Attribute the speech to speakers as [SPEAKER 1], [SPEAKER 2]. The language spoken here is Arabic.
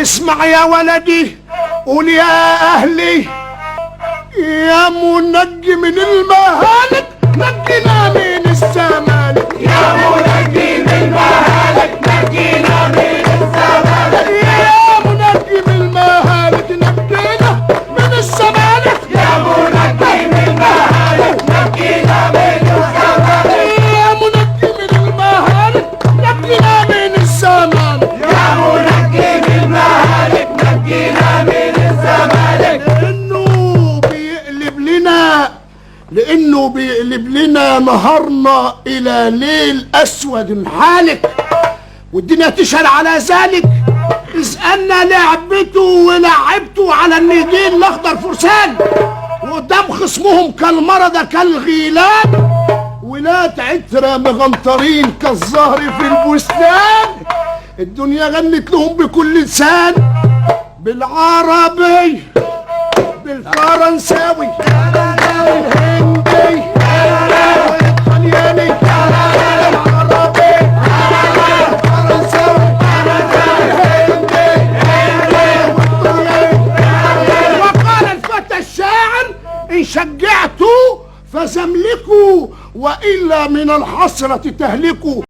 [SPEAKER 1] اسمع يا ولدي، قول يا اهلي: يا منجي من المهالك نجينا من الزمالك،
[SPEAKER 2] يا منجي من المهالك نجينا من الزمالك،
[SPEAKER 1] يا منجي من المهالك نجينا من الزمالك،
[SPEAKER 2] يا منجي من المهالك نجينا من الزمالك،
[SPEAKER 1] يا منجي من المهالك نجينا من الزمالك،
[SPEAKER 2] يا منجي من المهالك نجينا من الزمالك.
[SPEAKER 1] لانه بيقلب لنا نهارنا الى ليل اسود حالك، والدنيا تشهد على ذلك، اذ ان لعبته ولعبته على النجيل الاخضر فرسان، وقدام خصمهم كالمرضى كالغيلان، ولاد عترة مغنطرين كالزهر في البستان. الدنيا غنت لهم بكل لسان، بالعربي بالفرنساوي بالهندي بالإيطالياني بالعربي بالفرنساوي بالهندي بالإيطالياني. وقال الفتى الشاعر: إن شجعتوا فزملكوا، وإلا من الحسرة تهلكوا.